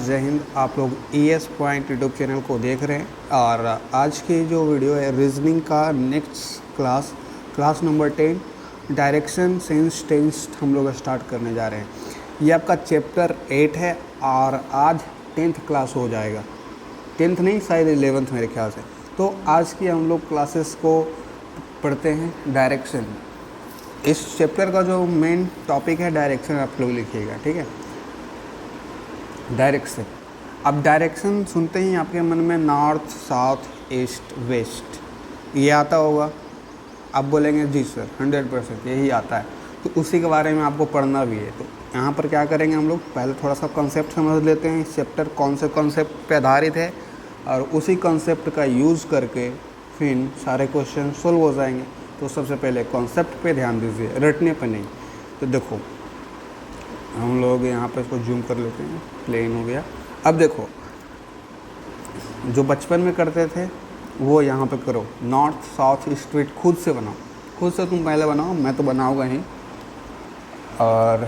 जय हिंद। आप लोग ES पॉइंट यूट्यूब चैनल को देख रहे हैं और आज की जो वीडियो है रीजनिंग का next class number 10 direction sense tense हम लोग स्टार्ट करने जा रहे हैं। ये आपका चैप्टर 8 है और आज 10th क्लास हो जाएगा। 10th नहीं, शायद 11th मेरे ख्याल से। तो आज की हम लोग क्लासेस को पढ़ते हैं डायरेक्शन। इस चैप्टर का जो मेन टॉपिक है डायरेक्शन आप लोग लिखिएगा, ठीक है। डायरेक्शन, अब डायरेक्शन सुनते ही आपके मन में नॉर्थ, साउथ, ईस्ट, वेस्ट ये आता होगा। आप बोलेंगे जी सर 100% यही आता है। तो उसी के बारे में आपको पढ़ना भी है। तो यहाँ पर क्या करेंगे हम लोग, पहले थोड़ा सा कॉन्सेप्ट समझ लेते हैं। इस चैप्टर कौन से कॉन्सेप्ट पे आधारित है और उसी कॉन्सेप्ट का यूज़ करके फिर सारे क्वेश्चन सोल्व हो जाएंगे। तो सबसे पहले कॉन्सेप्ट पे ध्यान दीजिए, रटने पे नहीं। तो देखो हम लोग यहाँ पे इसको जूम कर लेते हैं, प्लेन हो गया। अब देखो जो बचपन में करते थे वो यहाँ पे करो। नॉर्थ, साउथ, ईस्ट, वेस्ट खुद से बनाओ, खुद से तुम पहले बनाओ, मैं तो बनाऊँगा ही। और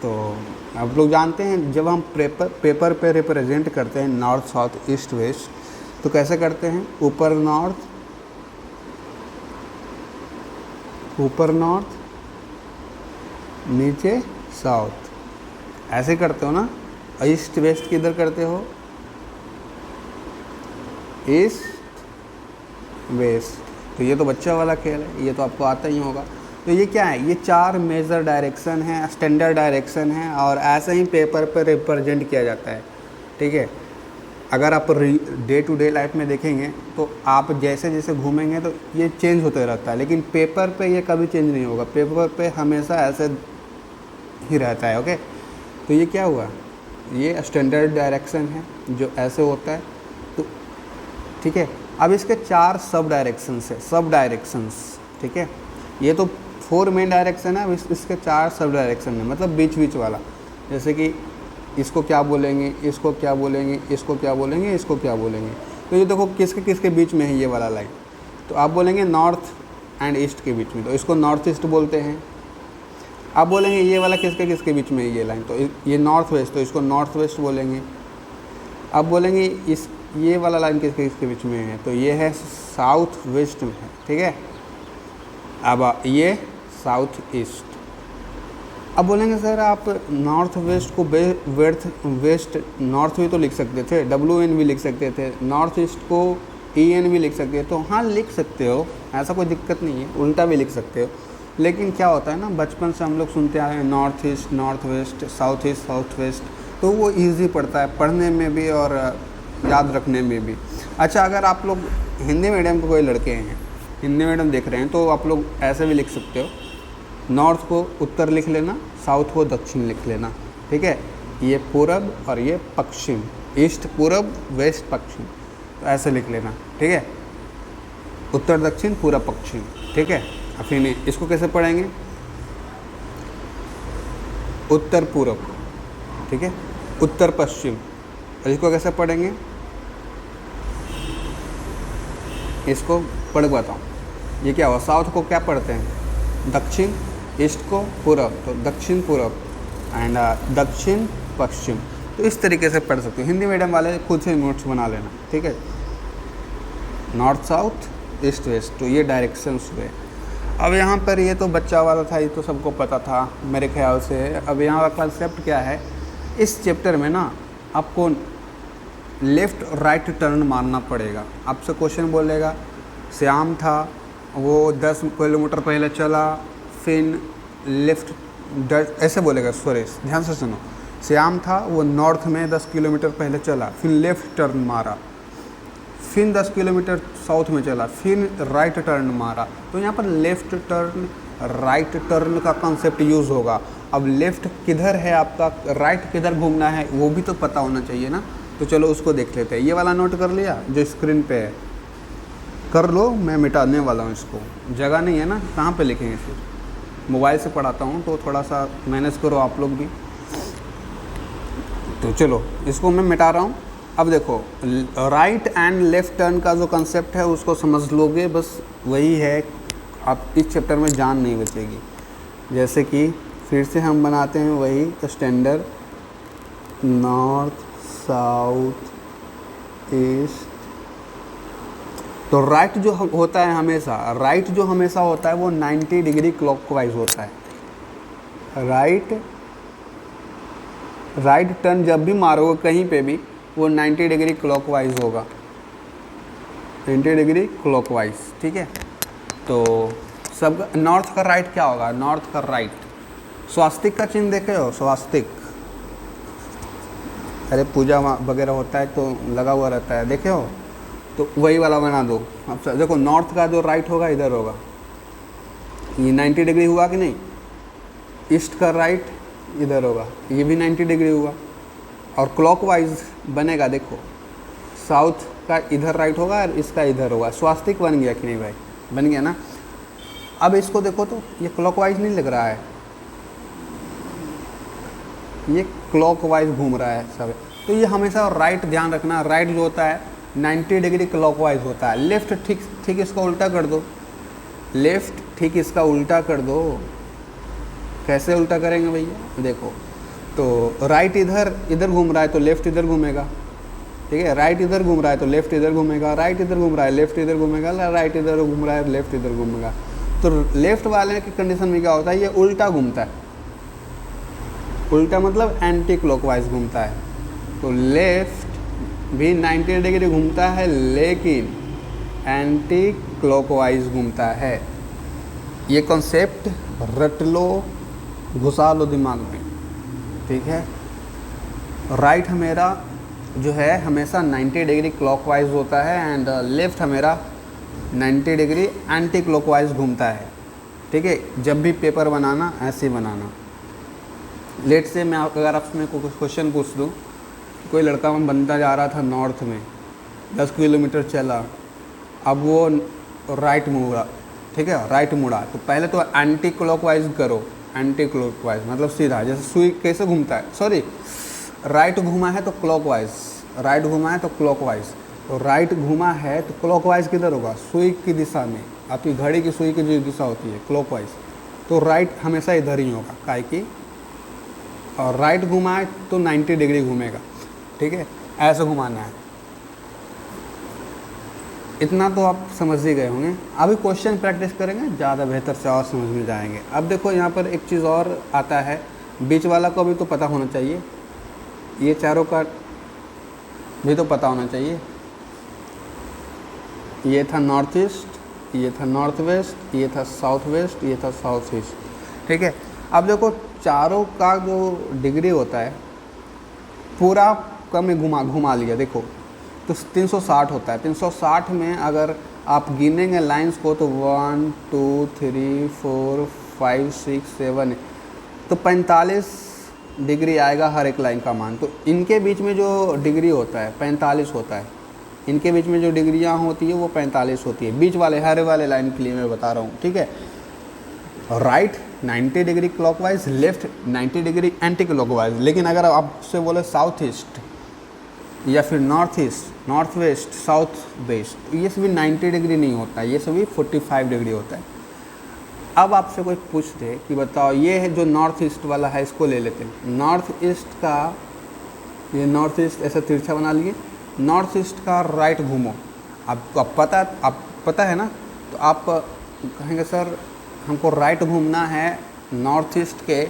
तो आप लोग जानते हैं जब हम पेपर पे रिप्रेजेंट करते हैं नॉर्थ, साउथ, ईस्ट, वेस्ट, तो कैसे करते हैं? ऊपर नॉर्थ, नीचे साउथ, ऐसे करते हो ना। ईस्ट वेस्ट किधर करते हो? East west. तो ये तो बच्चा वाला खेल है, ये तो आपको आता ही होगा। तो ये क्या है? ये 4 मेजर डायरेक्शन है, स्टैंडर्ड डायरेक्शन है और ऐसे ही पेपर पर रिप्रेजेंट किया जाता है, ठीक है। अगर आप डे टू डे लाइफ में देखेंगे तो आप जैसे जैसे घूमेंगे तो ये चेंज होते रहता है, लेकिन पेपर पे ये कभी चेंज नहीं होगा। पेपर पे हमेशा ऐसे ही रहता है, ओके। तो ये क्या हुआ? ये स्टैंडर्ड डायरेक्शन है जो ऐसे होता है, तो ठीक है। अब इसके 4 सब डायरेक्शंस, ठीक है। ये तो 4 मेन डायरेक्शन है, अब इसके 4 सब डायरेक्शन है, मतलब बीच वाला। जैसे कि इसको क्या बोलेंगे, इसको क्या बोलेंगे, इसको क्या बोलेंगे, इसको क्या बोलेंगे। तो ये देखो किसके बीच में है ये वाला लाइन। तो आप बोलेंगे नॉर्थ एंड ईस्ट के बीच में, तो इसको नॉर्थ ईस्ट बोलते हैं। आप बोलेंगे ये वाला किसके बीच में है ये लाइन, तो ये नॉर्थ वेस्ट, तो इसको नॉर्थ वेस्ट बोलेंगे। आप बोलेंगे ये वाला लाइन किसके बीच में है, तो ये है साउथ वेस्ट में है, ठीक है। अब ये साउथ ईस्ट। अब बोलेंगे सर आप नॉर्थ वेस्ट को वेस्ट नॉर्थ भी तो लिख सकते थे, WN भी लिख सकते थे, नॉर्थ ईस्ट को EN भी लिख सकते हो। तो हाँ लिख सकते हो, ऐसा कोई दिक्कत नहीं है, उल्टा भी लिख सकते हो। लेकिन क्या होता है ना, बचपन से हम लोग सुनते आए हैं north east, north west, south east, south west, तो वो ईजी पड़ता है पढ़ने में भी और याद रखने में भी। अच्छा, अगर आप लोग हिंदी मीडियम के कोई लड़के हैं, हिंदी मीडियम देख रहे हैं, तो आप लोग ऐसे भी लिख सकते हो। नॉर्थ को उत्तर लिख लेना, साउथ को दक्षिण लिख लेना, ठीक है। ये पूरब और ये पश्चिम, ईस्ट पूरब, वेस्ट पश्चिम, तो ऐसे लिख लेना, ठीक है। उत्तर दक्षिण पूरब पश्चिम, ठीक है। अब फिर इसको कैसे पढ़ेंगे? उत्तर पूरब, ठीक है, उत्तर पश्चिम। और इसको कैसे पढ़ेंगे? इसको पढ़ बताऊँ। ये क्या हुआ? साउथ को क्या पढ़ते हैं? दक्षिण, ईस्ट को पूरब, तो दक्षिण पूरब एंड दक्षिण पश्चिम। तो इस तरीके से पढ़ सकते हो। हिंदी मीडियम वाले खुद से नोट्स बना लेना, ठीक है। नॉर्थ साउथ, ईस्ट वेस्ट, तो ये डायरेक्शंस हुए। अब यहाँ पर ये तो बच्चा वाला था, ये तो सबको पता था मेरे ख्याल से। अब यहाँ का कंसेप्ट क्या है? इस चैप्टर में ना आपको लेफ़्ट राइट टर्न मारना पड़ेगा। आपसे क्वेश्चन बोलेगा श्याम था, वो 10 किलोमीटर पहले चला, फिर लेफ़्ट ऐसे बोलेगा। सुरेश ध्यान से सुनो। श्याम था, वो नॉर्थ में 10 किलोमीटर पहले चला, फिर लेफ़्ट टर्न मारा, फिर 10 किलोमीटर साउथ में चला, फिर राइट टर्न मारा। तो यहाँ पर लेफ़्ट टर्न, राइट टर्न का कॉन्सेप्ट यूज़ होगा। अब लेफ़्ट किधर है आपका, राइट किधर घूमना है, वो भी तो पता होना चाहिए ना। तो चलो उसको देख लेते हैं। ये वाला नोट कर लिया जो स्क्रीन पे है, कर लो। मैं मिटाने वाला हूँ इसको, जगह नहीं है ना, कहाँ पे लिखेंगे फिर? मोबाइल से पढ़ाता हूँ तो थोड़ा सा मैनेज करो आप लोग भी। तो चलो इसको मैं मिटा रहा हूँ। अब देखो राइट एंड लेफ़्ट टर्न का जो कंसेप्ट है उसको समझ लोगे, बस वही है। आप इस चैप्टर में जान नहीं बचेगी। जैसे कि फिर से हम बनाते हैं वही स्टैंडर्ड नॉर्थ साउथ ईस्ट। तो राइट जो होता है हमेशा, राइट जो हमेशा होता है वो 90 डिग्री क्लॉकवाइज होता है। राइट टर्न जब भी मारोगे कहीं पे भी वो 90 डिग्री क्लॉकवाइज होगा, 90 डिग्री क्लॉकवाइज, ठीक है। तो सब नॉर्थ का राइट क्या होगा, नॉर्थ का राइट, स्वास्तिक का चिन्ह देखे हो, स्वास्तिक, अरे पूजा वगैरह होता है तो लगा हुआ रहता है, देखे हो, तो वही वाला बना दो। अब देखो नॉर्थ का जो राइट होगा इधर होगा, ये 90 डिग्री हुआ कि नहीं, ईस्ट का राइट इधर होगा, ये भी 90 डिग्री हुआ, और क्लॉकवाइज बनेगा, देखो साउथ का इधर राइट होगा और इसका इधर होगा, स्वास्तिक बन गया कि नहीं भाई, बन गया ना। अब इसको देखो तो ये क्लॉकवाइज नहीं लग रहा है, ये क्लॉकवाइज घूम रहा है सब, तो ये हमेशा राइट ध्यान रखना, राइट जो होता है 90 डिग्री क्लॉकवाइज होता है। लेफ्ट ठीक इसका उल्टा कर दो, लेफ्ट ठीक इसका उल्टा कर दो, कैसे उल्टा करेंगे भैया, देखो तो राइट इधर घूम रहा है तो लेफ्ट इधर घूमेगा, ठीक है, राइट इधर घूम रहा है तो लेफ्ट इधर घूमेगा, राइट इधर घूम रहा है लेफ्ट इधर घूमेगा, राइट इधर घूम रहा है लेफ्ट इधर घूमेगा। तो लेफ्ट वाले की कंडीशन में क्या होता है, ये उल्टा घूमता है, उल्टा मतलब एंटी क्लॉकवाइज घूमता है, तो लेफ्ट भी 90 डिग्री घूमता है लेकिन एंटी क्लॉकवाइज घूमता है। ये कॉन्सेप्ट रट लो, घुसा लो दिमाग में, ठीक है। राइट मेरा जो है हमेशा 90 डिग्री क्लॉकवाइज होता है एंड लेफ्ट मेरा 90 डिग्री एंटी क्लॉकवाइज घूमता है, ठीक है। जब भी पेपर बनाना ऐसे ही बनाना। लेट से मैं अगर आपसे कुछ क्वेश्चन पूछ दूँ, कोई लड़का में बनता जा रहा था नॉर्थ में, 10 किलोमीटर चला, अब वो राइट मुड़ा, ठीक है, राइट मुड़ा, तो पहले तो एंटी क्लॉकवाइज करो, एंटी क्लॉकवाइज मतलब सीधा, जैसे सुई कैसे घूमता है, सॉरी राइट घूमा है तो क्लॉकवाइज, राइट घूमा है तो क्लॉकवाइज, तो राइट घूमा है तो क्लॉकवाइज किधर होगा, सुई की दिशा में, आपकी घड़ी की सुई की जो दिशा होती है क्लॉकवाइज, तो राइट हमेशा इधर ही होगा, काहे की, और राइट घुमा है तो 90 डिग्री घूमेगा, ठीक है, ऐसे घुमाना है। इतना तो आप समझ ही गए होंगे। अभी क्वेश्चन प्रैक्टिस करेंगे, ज़्यादा बेहतर से और समझ में जाएंगे। अब देखो यहाँ पर एक चीज़ और आता है, बीच वाला को भी तो पता होना चाहिए, ये चारों का भी तो पता होना चाहिए। ये था नॉर्थ ईस्ट, ये था नॉर्थ वेस्ट, ये था साउथ वेस्ट, ये था साउथ ईस्ट, ठीक है। अब देखो चारों का जो डिग्री होता है पूरा कम में घुमा लिया, देखो तो 360 होता है। 360 में अगर आप गिनेंगे लाइंस को तो 1 2 3 4 5 6 7, तो 45 डिग्री आएगा हर एक लाइन का मान। तो इनके बीच में जो डिग्री होता है 45 होता है, इनके बीच में जो डिग्रियां होती है वो 45 होती है, बीच वाले हरे वाले लाइन के लिए मैं बता रहा हूँ, ठीक है। Right 90 degree clockwise, left 90 degree anti clockwise. लेकिन अगर आपसे बोले साउथ ईस्ट या फिर north east, north west, south west, तो ये सभी 90 डिग्री नहीं होता है, ये सभी 45 डिग्री होता है। अब आपसे कोई पूछ दे कि बताओ ये है जो नॉर्थ ईस्ट वाला है, इसको ले लेते हैं। नॉर्थ ईस्ट का, ये नॉर्थ ईस्ट ऐसा तिरछा बना लिए, नॉर्थ ईस्ट का राइट घूमो, आपको आप पता है ना, तो आप कहेंगे सर हमको राइट घूमना है नॉर्थ ईस्ट के,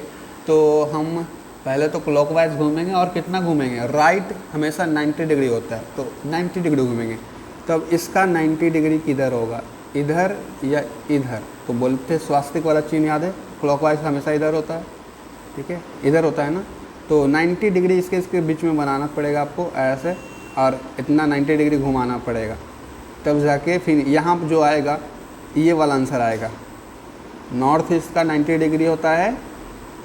तो हम पहले तो क्लॉकवाइज घूमेंगे और कितना घूमेंगे, राइट हमेशा 90 डिग्री होता है तो 90 डिग्री घूमेंगे। तब इसका 90 डिग्री किधर होगा, इधर या इधर, तो बोलते स्वास्तिक वाला चिन्ह याद है, क्लॉकवाइज हमेशा इधर होता है, ठीक है, इधर होता है ना, तो 90 डिग्री इसके बीच में बनाना पड़ेगा आपको ऐसे, और इतना 90 डिग्री घुमाना पड़ेगा, तब जाके फिर यहाँ जो आएगा ये वाला आंसर आएगा। नॉर्थ ईस्ट का 90 डिग्री होता है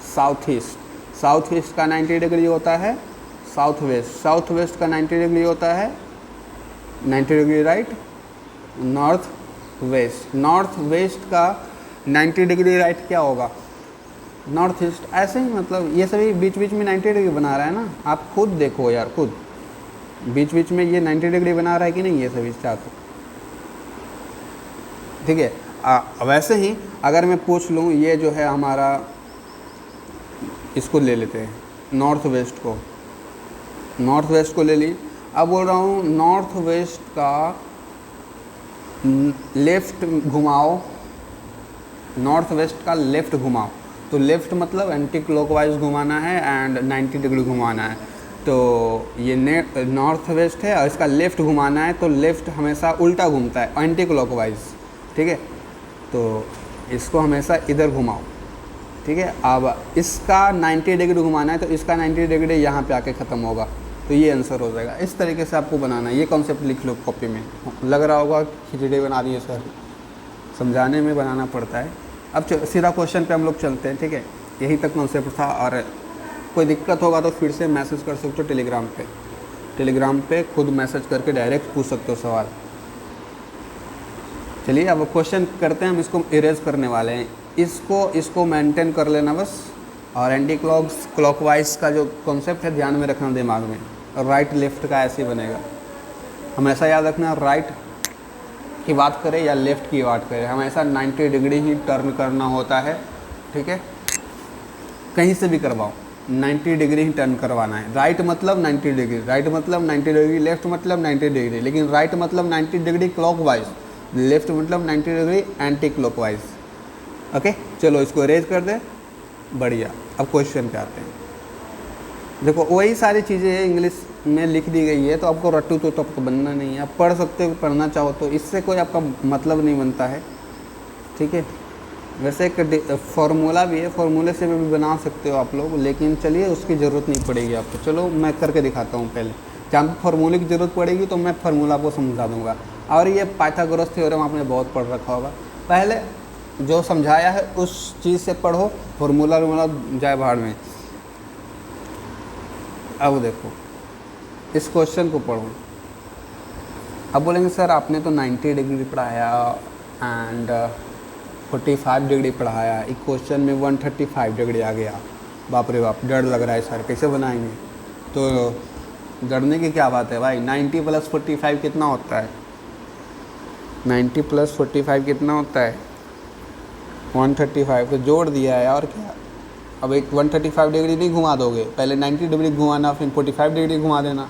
साउथ ईस्ट, साउथ ईस्ट का 90 डिग्री होता है साउथ वेस्ट, साउथ वेस्ट का 90 डिग्री होता है 90 degree right north west, north west का 90 डिग्री राइट क्या होगा, नॉर्थ ईस्ट। ऐसे ही मतलब ये सभी बीच बीच में 90 डिग्री बना रहा है ना, आप खुद देखो यार, खुद बीच बीच में ये 90 डिग्री बना रहा है कि नहीं, ये सभी चारों, ठीक है। वैसे ही अगर मैं पूछ लूँ, ये जो है हमारा, इसको ले लेते हैं नॉर्थ वेस्ट को, नॉर्थ वेस्ट को ले ली। अब बोल रहा हूँ नॉर्थ वेस्ट का लेफ़्ट घुमाओ, नॉर्थ वेस्ट का लेफ़्ट घुमाओ। तो लेफ़्ट मतलब एंटी क्लॉकवाइज घुमाना है एंड 90 डिग्री घुमाना है। तो ये नॉर्थ वेस्ट है और इसका लेफ़्ट घुमाना है, तो लेफ़्ट हमेशा उल्टा घूमता है, एंटी क्लॉकवाइज, ठीक है। तो इसको हमेशा इधर घुमाओ, ठीक है। अब इसका 90 डिग्री घुमाना है, तो इसका 90 डिग्री यहाँ पे आके ख़त्म होगा, तो ये आंसर हो जाएगा। इस तरीके से आपको बनाना है। ये कॉन्सेप्ट लिख लो कॉपी में। लग रहा होगा खिचड़ी बना रही है सर, समझाने में बनाना पड़ता है। अब सीधा क्वेश्चन पे हम लोग चलते हैं, ठीक है। यही तक कॉन्सेप्ट था, और कोई दिक्कत होगा तो फिर से मैसेज कर सकते हो टेलीग्राम पे खुद मैसेज करके डायरेक्ट पूछ सकते हो सवाल। चलिए अब क्वेश्चन करते हैं। हम इसको इरेज करने वाले हैं, इसको मेंटेन कर लेना बस। और एंटी क्लॉकवाइज का जो कॉन्सेप्ट है ध्यान में रखना दिमाग में। और राइट लेफ़्ट का ऐसे ही बनेगा, हमेशा याद रखना। राइट की बात करें या लेफ़्ट की बात करें, हमेशा 90 डिग्री ही टर्न करना होता है, ठीक है। कहीं से भी करवाओ 90 डिग्री ही टर्न करवाना है। राइट मतलब 90 डिग्री, राइट मतलब 90 डिग्री, लेफ़्ट मतलब 90 डिग्री। लेकिन राइट मतलब 90 डिग्री क्लॉकवाइज, लेफ़्ट मतलब 90 डिग्री एंटी क्लॉकवाइज। ओके, चलो इसको अरेंज कर दें। बढ़िया। अब क्वेश्चन पे आते हैं। देखो वही सारी चीज़ें इंग्लिश में लिख दी गई है, तो आपको रट्टू तो आपको बनना नहीं है। आप पढ़ सकते हो, पढ़ना चाहो तो, इससे कोई आपका मतलब नहीं बनता है, ठीक है। वैसे एक फार्मूला भी है, फार्मूले से भी बना सकते हो आप लोग, लेकिन चलिए उसकी ज़रूरत नहीं पड़ेगी आपको। चलो मैं करके दिखाता हूँ पहले। जहाँ पर फार्मूले की ज़रूरत पड़ेगी तो मैं फार्मूला आपको समझा दूँगा। और ये पाइथागोरस थ्योरम आपने बहुत पढ़ रखा होगा। पहले जो समझाया है उस चीज़ से पढ़ो, फार्मूला जाए बाहर में। अब देखो इस क्वेश्चन को पढ़ो। अब बोलेंगे सर आपने तो 90 डिग्री पढ़ाया एंड 45 डिग्री पढ़ाया, एक क्वेश्चन में 135 डिग्री आ गया। बाप रे बाप, डर लग रहा है सर, कैसे बनाएंगे। तो डरने की क्या बात है भाई। 90 + 45 कितना होता है? 90 + 45 कितना होता है? 135। तो जोड़ दिया है, और क्या। अब एक 135 डिग्री नहीं घुमा दोगे, पहले 90 डिग्री घुमाना, फिर 45 डिग्री घुमा देना।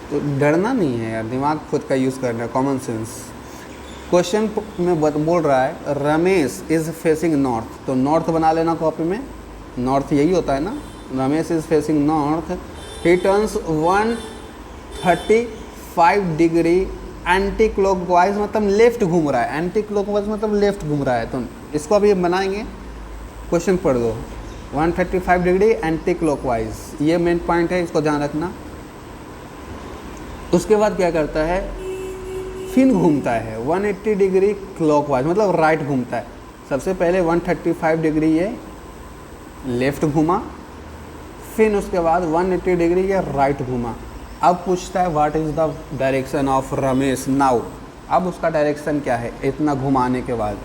तो डरना नहीं है यार, दिमाग खुद का यूज़ करना है, कॉमन सेंस। क्वेश्चन में बोल रहा है रमेश इज़ फेसिंग नॉर्थ, तो नॉर्थ बना लेना कॉपी में। नॉर्थ यही होता है ना, Ramesh is facing north, he turns 135 degree anti clockwise, मतलब लेफ़्ट घूम रहा है। एंटी क्लॉकवाइज मतलब लेफ़्ट घूम रहा है। तो इसको अभी बनाएंगे, क्वेश्चन पढ़ दो। 135 डिग्री एंटी क्लॉकवाइज, ये मेन पॉइंट है, इसको ध्यान रखना। उसके बाद क्या करता है, फिर घूमता है 180 डिग्री क्लॉकवाइज, मतलब राइट घूमता है। सबसे पहले 135 डिग्री ये लेफ़्ट घूमा, फिर उसके बाद 180 डिग्री ये राइट घूमा। अब पूछता है what is the direction of Ramesh now. अब उसका डायरेक्शन क्या है इतना घुमाने के बाद।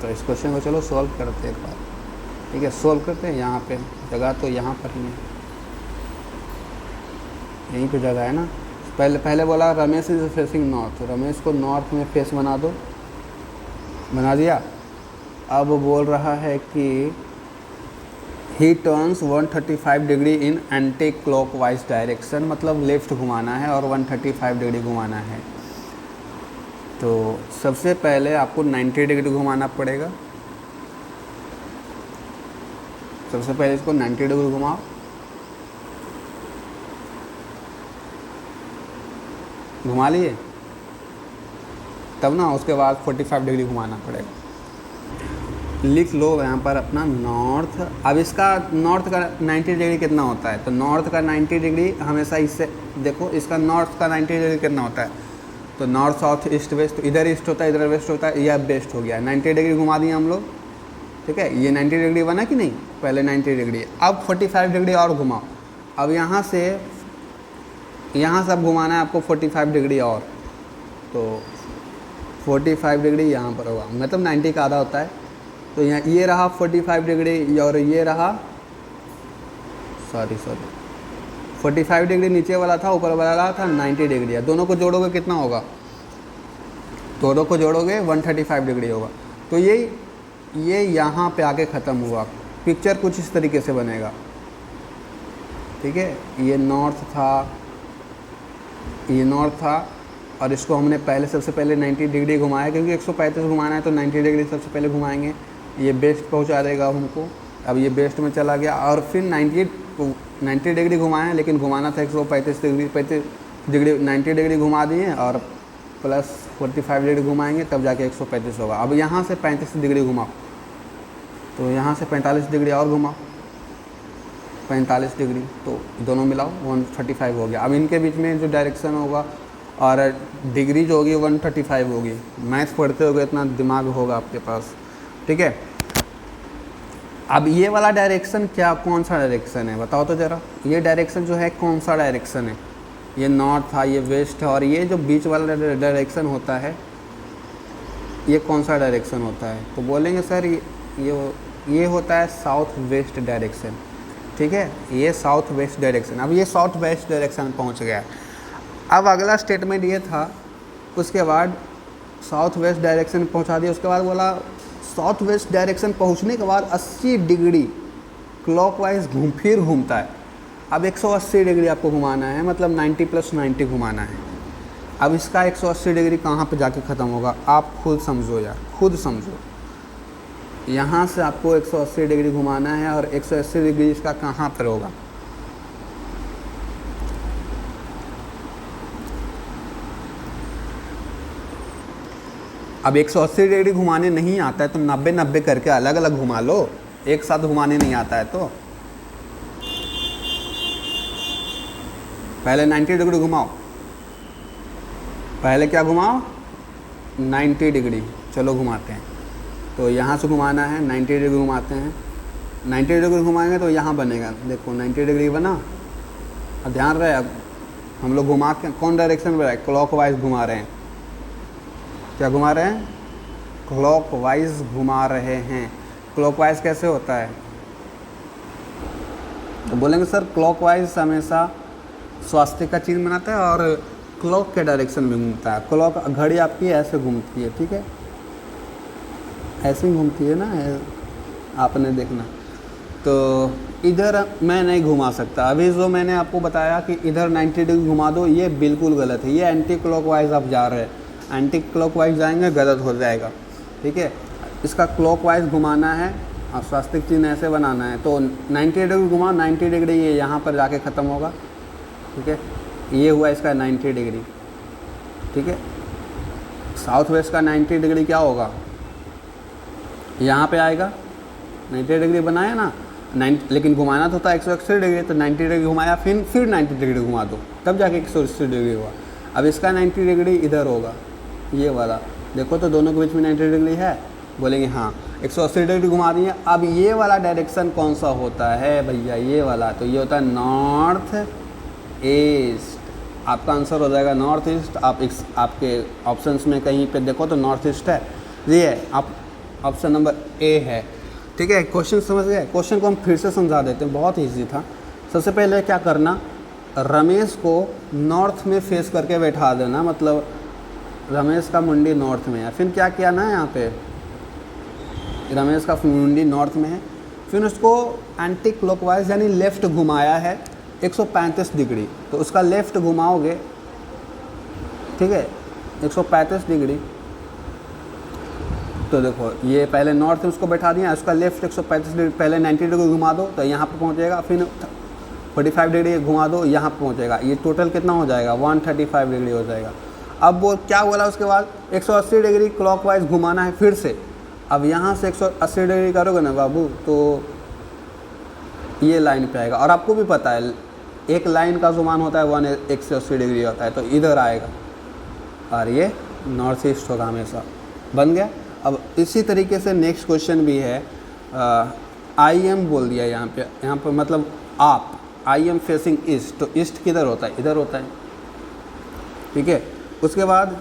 तो इस क्वेश्चन को चलो सॉल्व करते हैं एक बार, ठीक है। सॉल्व करते हैं। यहाँ पे जगह तो यहाँ पर ही है, यहीं पे जगह है ना। पहले बोला Ramesh is facing north, Ramesh को नॉर्थ में फेस बना दो, बना दिया। अब वो बोल रहा है कि ही turns 135 degree in anti clockwise direction, मतलब लेफ़्ट घुमाना है और 135 डिग्री घुमाना है। तो सबसे पहले आपको 90 डिग्री घुमाना पड़ेगा। सबसे पहले इसको 90 डिग्री घुमाओ, घुमा लिए, तब ना उसके बाद 45 डिग्री घुमाना पड़ेगा। लिख लो यहाँ पर अपना नॉर्थ। अब इसका नॉर्थ का 90 डिग्री कितना होता है, तो नॉर्थ का 90 डिग्री हमेशा इससे देखो, इसका नॉर्थ का 90 डिग्री कितना होता है, तो नॉर्थ साउथ ईस्ट वेस्ट, तो इधर ईस्ट होता है इधर वेस्ट होता है, यह वेस्ट हो गया। 90 डिग्री घुमा दिए हम लोग, ठीक है। ये 90 डिग्री बना कि नहीं, पहले 90 डिग्री। अब 45 डिग्री और घुमाओ। अब यहाँ से अब घुमाना है आपको 45 डिग्री और, तो 45 डिग्री यहाँ पर होगा, मतलब 90 का आधा होता है। तो यहाँ ये रहा 45 डिग्री और ये रहा 45 डिग्री नीचे वाला था, ऊपर वाला था 90 डिग्री। दोनों को जोड़ोगे कितना होगा, दोनों को जोड़ोगे 135 डिग्री होगा। तो ये यहाँ पे आके ख़त्म हुआ। पिक्चर कुछ इस तरीके से बनेगा, ठीक है, ये नॉर्थ था और इसको हमने सबसे पहले 90 डिग्री घुमाया, क्योंकि 135 घुमाना है तो 90 डिग्री सबसे पहले घुमाएंगे। ये बेस्ट पहुंचा देगा हमको। अब ये बेस्ट में चला गया और फिर 90 डिग्री घुमाएं, लेकिन घुमाना था 135 डिग्री, 35 डिग्री 90 डिग्री घुमा दिए और प्लस 45 डिग्री घुमाएंगे, तब जाके 135 होगा। अब यहाँ से 35 डिग्री घुमाओ, तो यहाँ से 45 डिग्री और घुमाओ, 45 डिग्री, तो दोनों मिलाओ 135 हो गया। अब इनके बीच में जो डायरेक्शन होगा और डिग्री जो होगी 135 होगी। मैथ पढ़ते होगे, इतना दिमाग होगा आपके पास, ठीक है। अब ये वाला डायरेक्शन कौन सा डायरेक्शन है बताओ तो ज़रा। ये डायरेक्शन जो है कौन सा डायरेक्शन है? ये नॉर्थ था, ये वेस्ट है, और ये जो बीच वाला डायरेक्शन होता है ये कौन सा डायरेक्शन होता है? तो बोलेंगे सर ये होता है साउथ वेस्ट डायरेक्शन, ठीक है। ये साउथ वेस्ट डायरेक्शन। अब ये साउथ वेस्ट डायरेक्शन पहुंच गया। अब अगला स्टेटमेंट ये था, उसके बाद साउथ वेस्ट डायरेक्शन पहुंचा दिया, उसके बाद बोला साउथ वेस्ट डायरेक्शन पहुंचने के बाद 80 डिग्री क्लॉकवाइज फिर घूमता है। अब 180 डिग्री आपको घुमाना है, मतलब 90 + 90 घुमाना है। अब इसका 180 डिग्री कहाँ पे जाके ख़त्म होगा? आप खुद समझो यार, खुद समझो। यहाँ से आपको 180 डिग्री घुमाना है और 180 डिग्री इसका कहाँ पर होगा? अब 180 डिग्री घुमाने नहीं आता है तो 90-90 करके अलग अलग घुमा लो, एक साथ घुमाने नहीं आता है तो। पहले 90 डिग्री घुमाओ, पहले क्या घुमाओ? 90 डिग्री। चलो घुमाते हैं। तो यहाँ से घुमाना है, 90 डिग्री घुमाते हैं। 90 डिग्री घुमाएंगे तो यहाँ बनेगा, देखो 90 डिग्री बना। अब ध्यान रहे, अब हम लोग घुमा के कौन डायरेक्शन में रहा है? क्लॉकवाइज घुमा रहे हैं। क्या घुमा रहे हैं? क्लॉकवाइज घुमा रहे हैं। क्लॉकवाइज कैसे होता है? तो बोलेंगे सर क्लॉकवाइज हमेशा स्वास्तिक का चिन्ह बनाता है और क्लॉक के डायरेक्शन में घूमता है। क्लॉक घड़ी आपकी ऐसे घूमती है, ठीक है, ऐसे ही घूमती है ना, आपने देखना। तो इधर मैं नहीं घुमा सकता। अभी जो मैंने आपको बताया कि इधर 90 डिग्री घुमा दो, ये बिल्कुल गलत है। ये एंटी क्लॉकवाइज आप जा रहे हैं, एंटी क्लॉकवाइज जाएंगे गलत हो जाएगा, ठीक है। इसका क्लॉकवाइज घुमाना है और स्वास्तिक चिन्ह ऐसे बनाना है। तो 90 डिग्री घुमाओ, 90 डिग्री ये यहाँ पर जाके ख़त्म होगा, ठीक है। ये हुआ इसका 90 डिग्री, ठीक है। साउथ वेस्ट का 90 डिग्री क्या होगा? यहाँ पे आएगा, 90 डिग्री बनाया ना, 90, लेकिन घुमाना तो था 180 डिग्री, तो 90 डिग्री घुमाया, फिर 90 डिग्री घुमा दो, तब जाके 180 डिग्री हुआ। अब इसका 90 डिग्री इधर होगा, ये वाला देखो तो दोनों के बीच में 90 डिग्री है। बोलेंगे हाँ, 180 डिग्री घुमा दिए। अब ये वाला डायरेक्शन कौन सा होता है भैया? ये वाला, तो ये होता है नॉर्थ ईस्ट। आपका आंसर हो जाएगा नॉर्थ ईस्ट। आप आपके ऑप्शंस में कहीं पे देखो तो नॉर्थ ईस्ट है, ये है, आप ऑप्शन नंबर ए है, ठीक है। क्वेश्चन समझ गए? क्वेश्चन को हम फिर से समझा देते हैं, बहुत ईजी था। सबसे पहले क्या करना, रमेश को नॉर्थ में फेस करके बैठा देना, मतलब रमेश का मुंडी नॉर्थ में है। फिर क्या किया ना, यहाँ पे रमेश का मुंडी नॉर्थ में है, फिर उसको एंटी क्लॉकवाइज यानी लेफ़्ट घुमाया है 135 डिग्री। तो उसका लेफ़्ट घुमाओगे, ठीक है, 135 डिग्री। तो देखो ये पहले नॉर्थ में उसको बैठा दिया, उसका लेफ़्ट 135 डिग्री, पहले 90 डिग्री घुमा दो तो यहाँ पर पहुँचेगा, फिर 45 डिग्री घुमा दो, यहाँ पर पहुँचेगा। ये टोटल कितना हो जाएगा? 135 डिग्री हो जाएगा। अब वो क्या बोला उसके बाद? 180 डिग्री क्लॉकवाइज घुमाना है फिर से। अब यहाँ से 180 डिग्री करोगे ना बाबू, तो ये लाइन पे आएगा। और आपको भी पता है एक लाइन का जो मान होता है 180 डिग्री होता है, तो इधर आएगा और ये नॉर्थ ईस्ट होगा हमेशा। बन गया। अब इसी तरीके से नेक्स्ट क्वेश्चन भी है, आई एम बोल दिया यहाँ पे मतलब आप, आई एम फेसिंग ईस्ट, तो ईस्ट किधर होता है? इधर होता है, ठीक है। उसके बाद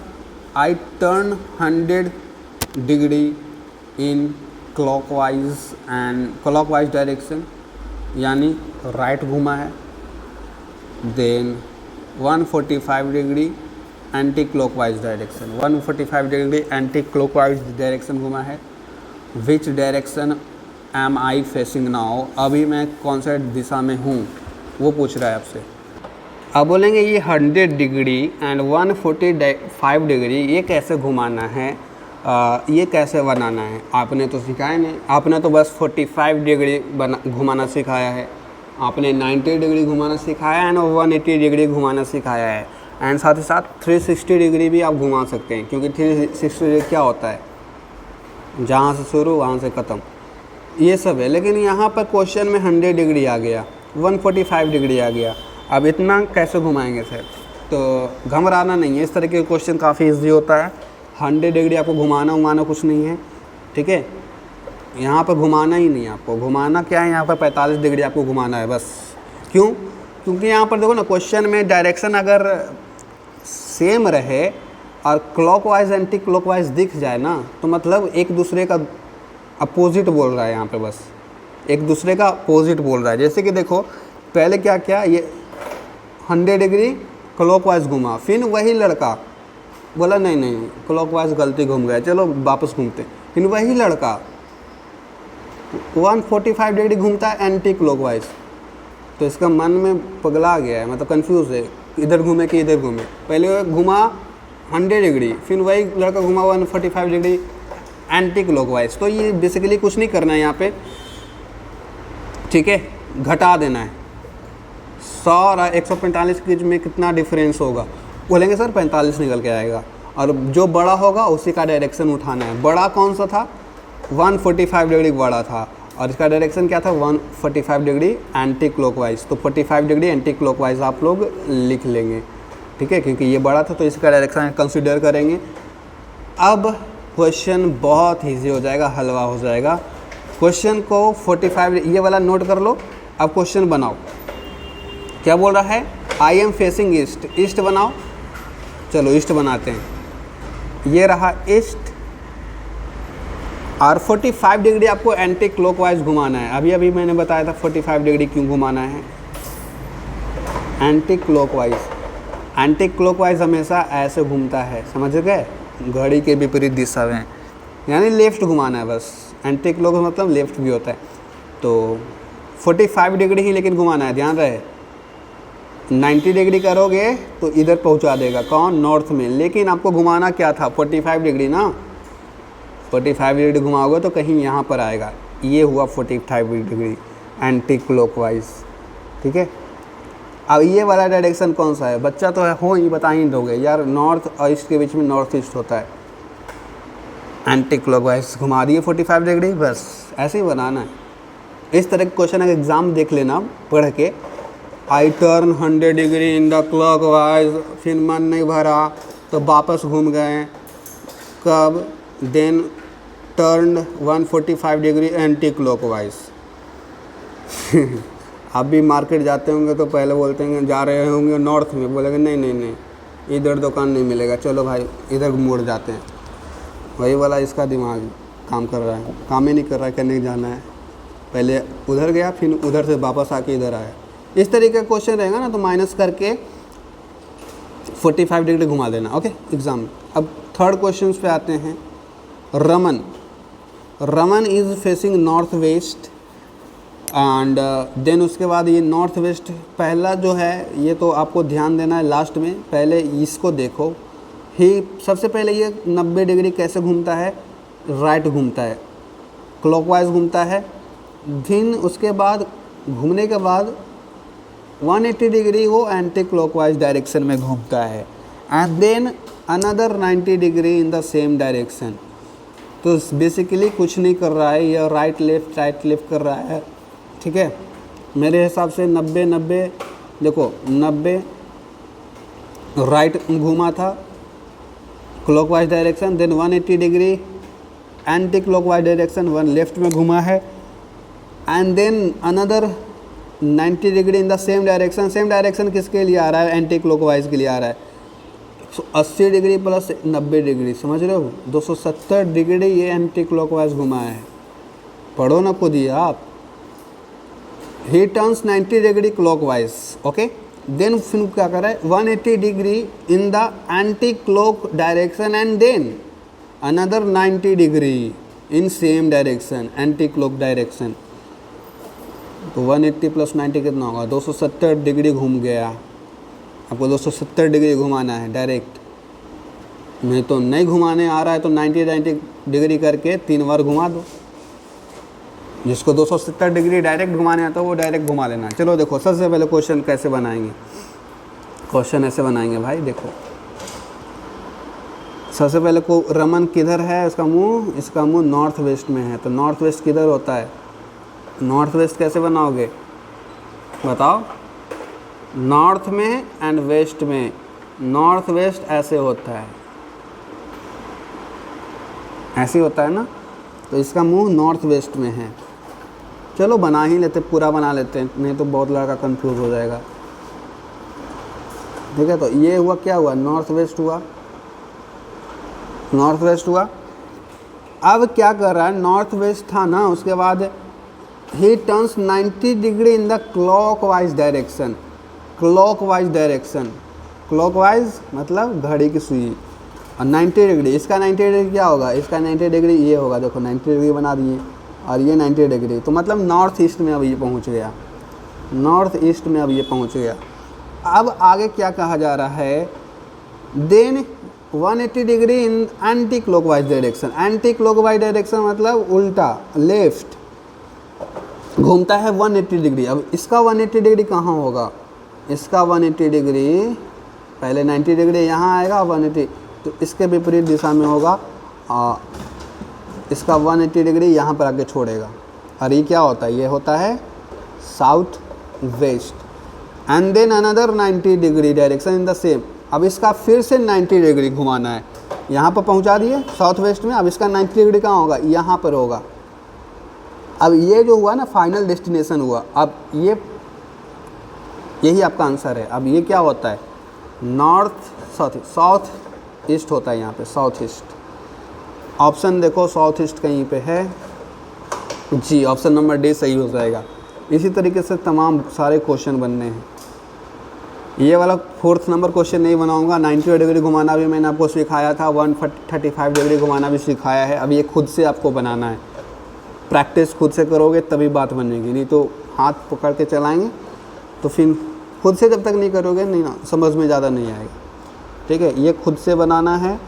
I turn 100 degree in clockwise direction, यानी राइट घुमा है। Then 145 degree anti clockwise direction, 145 degree anti clockwise direction घुमा है। Which direction am I facing now, अभी मैं कौन सा दिशा में हूँ? वो पूछ रहा है आपसे। अब बोलेंगे ये 100 डिग्री एंड 145 डिग्री ये कैसे घुमाना है, ये कैसे बनाना है। आपने तो सिखाया नहीं, आपने तो बस 45 डिग्री घुमाना सिखाया है, आपने 90 डिग्री घुमाना सिखाया है, 180 डिग्री घुमाना सिखाया है, एंड साथ ही साथ 360 डिग्री भी आप घुमा सकते हैं, क्योंकि 360 डिग्री क्या होता है, जहाँ से शुरू वहाँ से ख़त्म, ये सब है। लेकिन यहाँ पर क्वेश्चन में 100 डिग्री आ गया, 145 डिग्री आ गया, अब इतना कैसे घुमाएंगे सर। तो घबराना नहीं है, इस तरह के क्वेश्चन काफ़ी इजी होता है। 100 डिग्री आपको घुमाना कुछ नहीं है, ठीक है। यहाँ पर घुमाना ही नहीं है आपको, घुमाना क्या है, यहाँ पर 45 डिग्री आपको घुमाना है बस। क्यों? क्योंकि यहाँ पर देखो ना, क्वेश्चन में डायरेक्शन अगर सेम रहे और क्लॉकवाइज एंटी क्लॉकवाइज दिख जाए ना, तो मतलब एक दूसरे का अपोजिट बोल रहा है। यहाँ पे बस एक दूसरे का अपोजिट बोल रहा है। जैसे कि देखो पहले क्या किया, ये 100 डिग्री क्लॉकवाइज घुमा, फिर वही लड़का बोला नहीं क्लॉकवाइज गलती घूम गया, चलो वापस घूमते। फिर वही लड़का 145 डिग्री घूमता है एंटी क्लॉकवाइज, तो इसका मन में पगला गया है, मतलब कंफ्यूज है, इधर घूमे कि इधर घूमे। पहले घुमा 100 डिग्री, फिर वही लड़का घुमा 145 डिग्री एंटी क्लॉकवाइज। तो ये बेसिकली कुछ नहीं करना है यहाँ पे, ठीक है, घटा देना है। 100 और 145 के बीच में कितना डिफरेंस होगा, बोलेंगे सर 45 निकल के आएगा, और जो बड़ा होगा उसी का डायरेक्शन उठाना है। बड़ा कौन सा था, 145 डिग्री बड़ा था, और इसका डायरेक्शन क्या था, 145 डिग्री एंटी क्लॉकवाइज। तो 45 डिग्री एंटी क्लॉकवाइज आप लोग लिख लेंगे, ठीक है, क्योंकि ये बड़ा था तो इसका डायरेक्शन कंसिडर करेंगे। अब क्वेश्चन बहुत ईजी हो जाएगा, हलवा हो जाएगा। क्वेश्चन को 45 ये वाला नोट कर लो। अब क्वेश्चन बनाओ, क्या बोल रहा है, I am facing east, east बनाओ। चलो ईस्ट बनाते हैं, ये रहा ईस्ट, और 45 डिग्री आपको एंटी क्लॉकवाइज घुमाना है। अभी अभी मैंने बताया था 45 डिग्री क्यों घुमाना है, एंटी क्लॉकवाइज। एंटी क्लॉकवाइज हमेशा ऐसे घूमता है, समझ गए, घड़ी के विपरीत दिशा में, यानी लेफ़्ट घुमाना है बस। एंटी क्लॉकवाइज मतलब लेफ़्ट भी होता है। तो 45 डिग्री ही लेकिन घुमाना है, ध्यान रहे। 90 डिग्री करोगे तो इधर पहुंचा देगा, कौन, नॉर्थ में। लेकिन आपको घुमाना क्या था, 45 डिग्री ना, 45 डिग्री घुमाओगे तो कहीं यहाँ पर आएगा। ये हुआ 45 डिग्री एंटी क्लॉकवाइज, ठीक है। अब ये वाला डायरेक्शन कौन सा है, बच्चा तो है हो ही बता ही दोगे यार, नॉर्थ और ईस्ट के बीच में नॉर्थ ईस्ट होता है। एंटी क्लॉकवाइज घुमा दिए 45 डिग्री, बस ऐसे ही बनाना है। इस तरह के क्वेश्चन अगर एग्ज़ाम देख लेना पढ़ के, I turn 100 degree in the clockwise, फिर मन नहीं भरा तो वापस घूम गए, कब, then turn 145 degree anti clockwise. आप भी मार्केट जाते होंगे तो पहले बोलते हैं, जा रहे होंगे नॉर्थ में, बोलेंगे नहीं इधर दुकान नहीं मिलेगा, चलो भाई इधर मुड़ जाते हैं। वही वाला इसका दिमाग काम कर रहा है, काम ही नहीं कर रहा है, करने जाना है, पहले उधर गया फिर उधर से वापस आके इधर आया। इस तरीके का क्वेश्चन रहेगा ना, तो माइनस करके 45 डिग्री घुमा देना, ओके, एग्जाम में। अब थर्ड क्वेश्चन पे आते हैं। Raman is facing north west and then उसके बाद ये नॉर्थ वेस्ट पहला जो है, ये तो आपको ध्यान देना है लास्ट में, पहले इसको देखो ही। सबसे पहले ये 90 डिग्री कैसे घूमता है, राइट घूमता है, क्लॉकवाइज घूमता है। फिर उसके बाद घूमने के बाद 180 डिग्री वो एंटी क्लॉकवाइज डायरेक्शन में घूमता है, and then another 90 degree in the same direction. तो बेसिकली कुछ नहीं कर रहा है, यह राइट लेफ़्ट कर रहा है, ठीक है। मेरे हिसाब से 90 देखो, 90 राइट घूमा था clockwise direction, then 180 degree anti clockwise direction, 1 left में घुमा है, and then another 90 degree in the same direction. Same direction किसके लिए आ रहा है, एंटी क्लॉकवाइज के लिए आ रहा है। 80 डिग्री प्लस 90 डिग्री, समझ रहे हो, 270 डिग्री ये एंटी क्लॉकवाइज घुमा है। पढ़ो ना खुद ही आप। He turns 90 degree clockwise, okay. Then फिर क्या कर रहा है, 180 degree in the anti clock direction, and then another 90 degree in same direction, anti clock direction. तो 180 + 90 कितना होगा, 270 डिग्री घूम गया। आपको 270 डिग्री घुमाना है डायरेक्ट, नहीं तो नहीं घुमाने आ रहा है तो 90 डिग्री करके 3 बार घुमा दो। जिसको 270 डिग्री डायरेक्ट घुमाने आता है वो डायरेक्ट घुमा लेना। चलो देखो सबसे पहले क्वेश्चन कैसे बनाएंगे। क्वेश्चन ऐसे बनाएंगे भाई, देखो सबसे पहले को रमन किधर है, इसका मुंह नॉर्थ वेस्ट में है। तो नॉर्थ वेस्ट किधर होता है, नॉर्थ वेस्ट कैसे बनाओगे बताओ। नॉर्थ में एंड वेस्ट में, नॉर्थ वेस्ट ऐसे होता है, ऐसे होता है ना, तो इसका मुंह नॉर्थ वेस्ट में है। चलो बना ही लेते, पूरा बना लेते हैं, नहीं तो बहुत लड़का कंफ्यूज हो जाएगा। ठीक है, तो ये हुआ, क्या हुआ, नॉर्थ वेस्ट हुआ, नॉर्थ वेस्ट हुआ। अब क्या कर रहा है, नॉर्थ वेस्ट था ना, उसके बाद ही turns 90 degree in the clockwise direction. Clockwise direction, clockwise मतलब घड़ी की सुई, और 90 डिग्री, इसका 90 डिग्री क्या होगा, इसका 90 डिग्री ये होगा। देखो 90 डिग्री बना दिए, और ये 90 डिग्री, तो मतलब नॉर्थ ईस्ट में अब ये पहुंच गया, नॉर्थ ईस्ट में अब ये पहुंच गया। अब आगे क्या कहा जा रहा है, then 180 degree in anti clockwise direction. Anti clockwise direction मतलब उल्टा, लेफ्ट घूमता है 180 डिग्री। अब इसका 180 डिग्री कहाँ होगा, इसका 180 डिग्री पहले 90 डिग्री यहाँ आएगा, 180 तो इसके विपरीत दिशा में होगा, इसका 180 डिग्री यहाँ पर आके छोड़ेगा। और ये क्या होता है, ये होता है south west. And then another 90 degree direction in the same. अब इसका फिर से 90 डिग्री घुमाना है, यहाँ पर पहुँचा दिए साउथ वेस्ट में। अब इसका 90 डिग्री कहाँ होगा, यहाँ पर होगा। अब ये जो हुआ ना फाइनल डेस्टिनेशन हुआ। अब ये यही आपका आंसर है। अब ये क्या होता है, नॉर्थ साउथ ईस्ट होता है, यहाँ पे साउथ ईस्ट। ऑप्शन देखो साउथ ईस्ट कहीं पे है जी, ऑप्शन नंबर डी सही हो जाएगा। इसी तरीके से तमाम सारे क्वेश्चन बनने हैं। ये वाला 4th नंबर क्वेश्चन नहीं बनाऊंगा। 90 डिग्री घुमाना भी मैंने आपको सिखाया था, 135 डिग्री घुमाना भी सिखाया है। अब ये खुद से आपको बनाना है, प्रैक्टिस खुद से करोगे तभी बात बनेगी, नहीं तो हाथ पकड़ के चलाएंगे तो फिर खुद से जब तक नहीं करोगे नहीं ना समझ में ज़्यादा नहीं आएगा। ठीक है, ये खुद से बनाना है।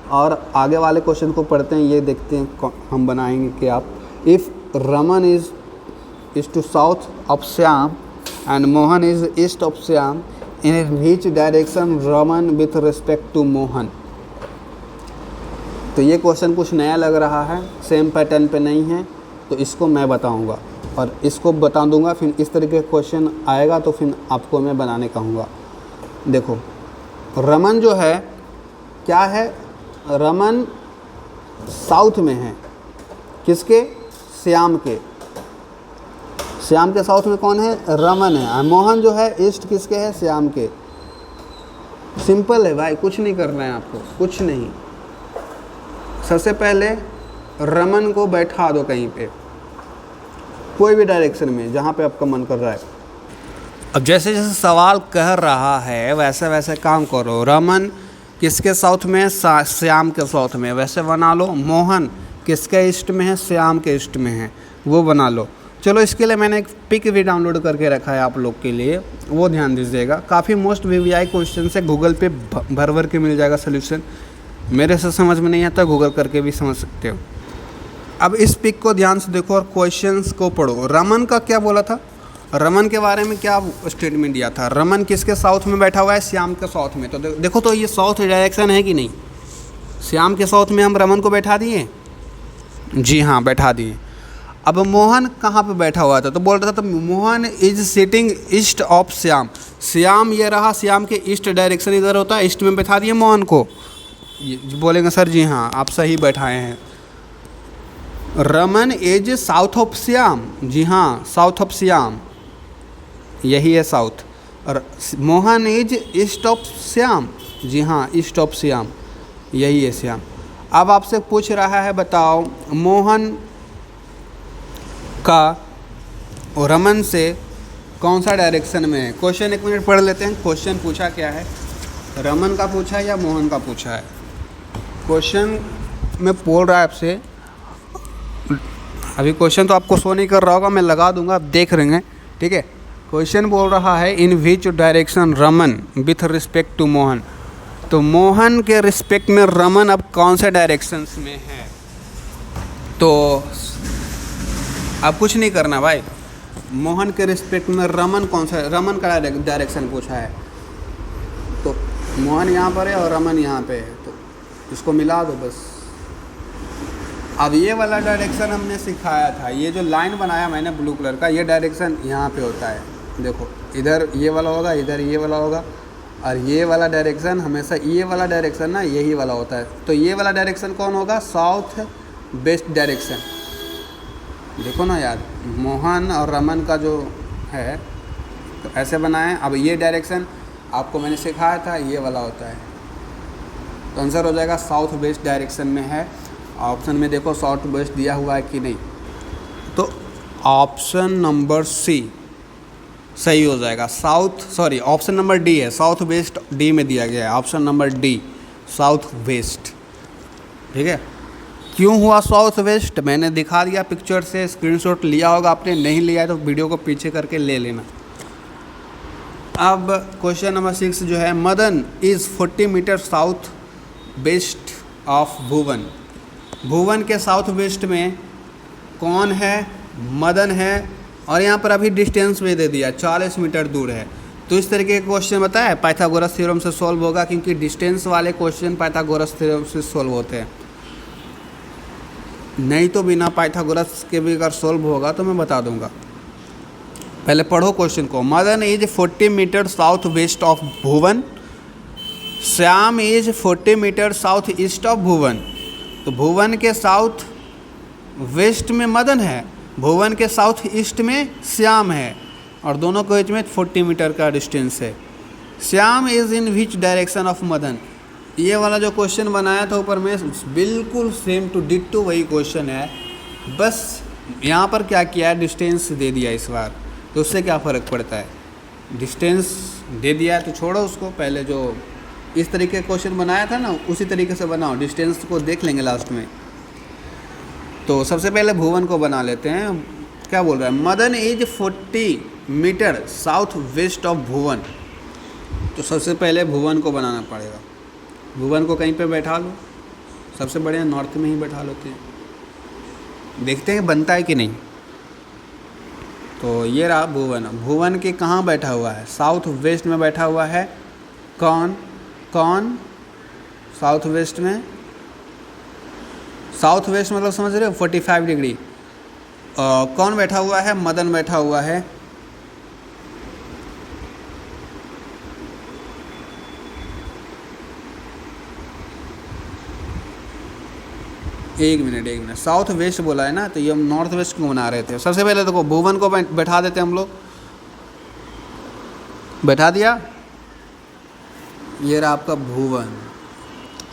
और आगे वाले क्वेश्चन को पढ़ते हैं, ये देखते हैं हम बनाएंगे कि आप, if Raman is to south of Shyam and Mohan is east of Shyam, in which direction Raman with respect to Mohan. तो ये क्वेश्चन कुछ नया लग रहा है, सेम पैटर्न पे नहीं है, तो इसको मैं बताऊंगा और इसको बता दूंगा। फिर इस तरीके का क्वेश्चन आएगा तो फिर आपको मैं बनाने कहूँगा। देखो रमन जो है क्या है, रमन साउथ में है, किसके, श्याम के। श्याम के साउथ में कौन है, रमन है। मोहन जो है ईस्ट किसके है, श्याम के। सिंपल है भाई, कुछ नहीं करना है आपको, कुछ नहीं। सबसे पहले रमन को बैठा दो कहीं पे, कोई भी डायरेक्शन में जहाँ पे आपका मन कर रहा है। अब जैसे जैसे सवाल कह रहा है वैसे वैसे काम करो। रमन किसके साउथ में है, श्याम के साउथ में, वैसे बना लो। मोहन किसके ईस्ट में है, श्याम के ईस्ट में है, वो बना लो। चलो इसके लिए मैंने एक पिक भी डाउनलोड करके रखा है आप लोग के लिए, वो ध्यान दीजिएगा। काफ़ी मोस्ट वीवीआई क्वेश्चन से गूगल पे भर भर के मिल जाएगा सोल्यूशन। मेरे से समझ में नहीं आता, गूगल करके भी समझ सकते हो। अब इस पिक को ध्यान से देखो और क्वेश्चंस को पढ़ो। रमन का क्या बोला था, रमन के बारे में क्या स्टेटमेंट दिया था। रमन किसके साउथ में बैठा हुआ है, श्याम के साउथ में। तो देखो तो ये साउथ डायरेक्शन है कि नहीं, श्याम के साउथ में हम रमन को बैठा दिए, जी हाँ बैठा दिए। अब मोहन कहाँ पे बैठा हुआ था, तो बोल रहा था तो Mohan is sitting east of Shyam. Shyam ये रहा, श्याम के ईस्ट डायरेक्शन इधर होता है, ईस्ट में बैठा दिए मोहन को। बोलेंगे सर जी हाँ आप सही बैठाए हैं। Raman is south of Shyam, जी हाँ साउथ ऑफ श्याम, यही है साउथ। और Mohan is east of Shyam, जी हाँ ईस्ट ऑफ श्याम, यही है श्याम। अब आपसे पूछ रहा है बताओ मोहन का रमन से कौन सा डायरेक्शन में है। क्वेश्चन एक मिनट पढ़ लेते हैं। क्वेश्चन पूछा क्या है, रमन का पूछा है या मोहन का पूछा है। क्वेश्चन में बोल रहा है आपसे अभी क्वेश्चन तो आपको शो नहीं कर रहा होगा, मैं लगा दूंगा, आप देख रहे हैं, ठीक है। क्वेश्चन बोल रहा है in which direction Raman with respect to Mohan. तो मोहन के रिस्पेक्ट में रमन अब कौन से डायरेक्शंस में है। तो अब कुछ नहीं करना भाई, मोहन के रिस्पेक्ट में रमन कौन सा, रमन का डायरेक्शन पूछा है। तो मोहन यहाँ पर है और रमन यहाँ पे है, तो इसको मिला दो बस। अब ये वाला डायरेक्शन हमने सिखाया था, ये जो लाइन बनाया मैंने ब्लू कलर का, ये डायरेक्शन यहाँ पे होता है। देखो इधर ये वाला होगा, इधर ये वाला होगा, और ये वाला डायरेक्शन हमेशा, ये वाला डायरेक्शन ना यही वाला होता है। तो ये वाला डायरेक्शन कौन होगा, साउथ वेस्ट डायरेक्शन। देखो ना यार, मोहन और रमन का जो है तो ऐसे बनाएं। अब ये डायरेक्शन आपको मैंने सिखाया था, ये वाला होता है। तो आंसर हो जाएगा साउथ वेस्ट डायरेक्शन में है। ऑप्शन में देखो साउथ वेस्ट दिया हुआ है कि नहीं, तो ऑप्शन नंबर सी सही हो जाएगा। ऑप्शन नंबर डी है, साउथ वेस्ट डी में दिया गया है, option number D south west, ठीक है। क्यों हुआ साउथ वेस्ट, मैंने दिखा दिया पिक्चर से, स्क्रीनशॉट लिया होगा आपने, नहीं लिया है तो वीडियो को पीछे करके ले लेना। अब क्वेश्चन नंबर 6 जो है, Madan is 40 metre south west of Bhuvan. Bhuvan के साउथ वेस्ट में कौन है, मदन है, और यहाँ पर अभी डिस्टेंस भी दे दिया 40 मीटर दूर है। तो इस तरीके के क्वेश्चन बताया पाइथागोरस थ्योरम से सॉल्व होगा, क्योंकि डिस्टेंस वाले क्वेश्चन पाइथागोरस थ्योरम से सॉल्व होते हैं। नहीं तो बिना पाइथागोरस के भी अगर सॉल्व होगा तो मैं बता दूंगा। पहले पढ़ो क्वेश्चन को। Madan is 40 metre south west of Bhuvan, Shyam is 40 metre south east of Bhuvan. तो भुवन के साउथ वेस्ट में मदन है, भुवन के साउथ ईस्ट में श्याम है, और दोनों के बीच में 40 मीटर का डिस्टेंस है। Shyam is in which direction of Madan. ये वाला जो क्वेश्चन बनाया था ऊपर में, बिल्कुल सेम टू डिट्टो वही क्वेश्चन है, बस यहाँ पर क्या किया है, डिस्टेंस दे दिया इस बार। तो उससे क्या फ़र्क पड़ता है, डिस्टेंस दे दिया है तो छोड़ो उसको। पहले जो इस तरीके का क्वेश्चन बनाया था ना, उसी तरीके से बनाओ, डिस्टेंस को देख लेंगे लास्ट में। तो सबसे पहले भुवन को बना लेते हैं। क्या बोल रहा है, Madan is 40 metre south west of Bhuvan. तो सबसे पहले भुवन को बनाना पड़ेगा। भुवन को कहीं पे बैठा लो, सबसे बढ़िया नॉर्थ में ही बैठा लेते हैं, देखते हैं बनता है कि नहीं। तो ये रहा भुवन। भुवन के कहाँ बैठा हुआ है, साउथ वेस्ट में बैठा हुआ है। कौन साउथ वेस्ट में, साउथ वेस्ट मतलब समझ रहे हो 45 डिग्री। कौन बैठा हुआ है, मदन बैठा हुआ है। एक मिनट, साउथ वेस्ट बोला है ना, तो ये हम नॉर्थ वेस्ट को बना रहे थे। सबसे पहले देखो भुवन को बैठा देते हम लोग, बैठा दिया, ये रहा आपका भुवन।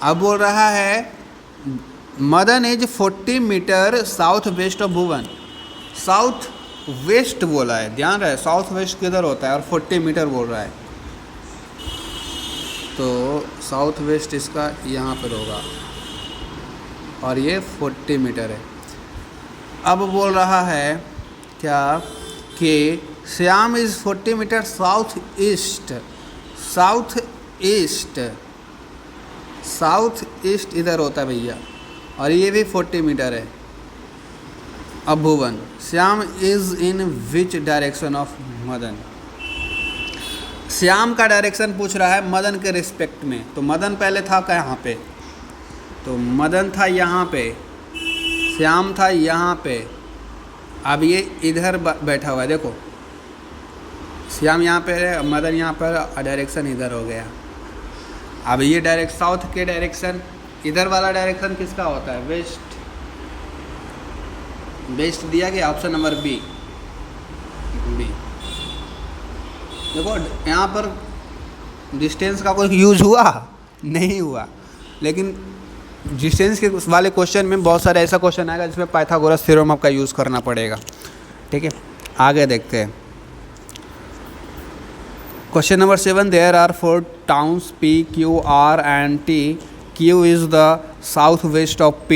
अब बोल रहा है Madan is 40 metre south west of Bhuvan. South west बोला है, ध्यान रहे, साउथ वेस्ट किधर होता है, और 40 मीटर बोल रहा है, तो साउथ वेस्ट इसका यहाँ पर होगा, और ये 40 मीटर है। अब बोल रहा है क्या कि Shyam is 40 metre south east इधर होता है भैया, और ये भी 40 मीटर है। अब Bhuvan, Shyam is in which direction of Madan. Shyam का डायरेक्शन पूछ रहा है मदन के रिस्पेक्ट में। तो मदन पहले था कहाँ पे, तो मदन था यहाँ पे, श्याम था यहाँ पे। अब ये इधर बैठा हुआ है, देखो श्याम यहाँ पे है, मदन यहाँ पर, डायरेक्शन इधर हो गया। अब ये डायरेक्ट साउथ के डायरेक्शन, इधर वाला डायरेक्शन किसका होता है, वेस्ट दिया गया, ऑप्शन नंबर बी। देखो यहाँ पर डिस्टेंस का कोई यूज हुआ नहीं हुआ, लेकिन डिस्टेंस के वाले क्वेश्चन में बहुत सारे ऐसा क्वेश्चन आएगा जिसमें पाइथागोरस थ्योरम आपका यूज़ करना पड़ेगा। ठीक है, आगे देखते हैं। Question number 7, there are 4 towns P, Q, R and T. Q is the south west of P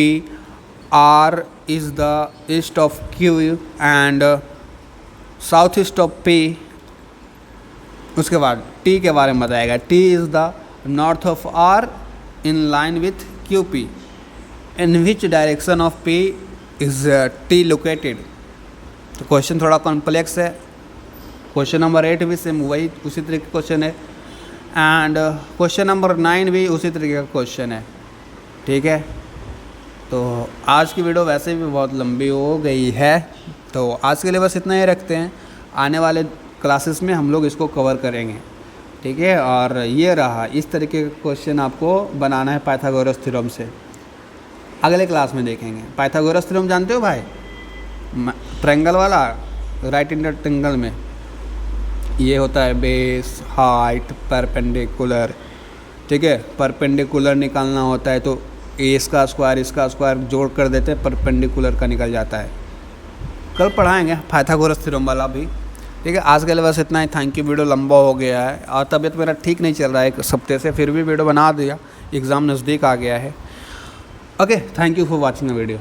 R is the east of Q and south east of P। उसके बाद T के बारे में बताएगा, T is the north of R in line with QP। In which direction of P is T located. तो question थोड़ा complex है। Question number 8 भी सेम वही उसी तरीके का क्वेश्चन है एंड क्वेश्चन नंबर 9 भी उसी तरीके का क्वेश्चन है। ठीक है, तो आज की वीडियो वैसे भी बहुत लंबी हो गई है, तो आज के लिए बस इतना ही रखते हैं। आने वाले क्लासेस में हम लोग इसको कवर करेंगे। ठीक है, और ये रहा, इस तरीके का क्वेश्चन आपको बनाना है पाइथागोरस थ्योरम से। अगले क्लास में देखेंगे। पाइथागोरस थ्योरम जानते हो भाई, ट्रायंगल वाला, राइट एंगल ट्रायंगल में ये होता है बेस, हाइट, परपेंडिकुलर। ठीक है, परपेंडिकुलर निकालना होता है तो इसका स्क्वायर जोड़ कर देते हैं, परपेंडिकुलर का निकल जाता है। कल पढ़ाएंगे पाइथागोरस थ्योरम वाला भी। ठीक है, आज के लिए बस इतना ही। Thank you. वीडियो लंबा हो गया है और तबीयत मेरा ठीक नहीं चल रहा है एक हफ्ते से, फिर भी वीडियो बना दिया, एग्ज़ाम नज़दीक आ गया है। Okay, thank you for watching the video.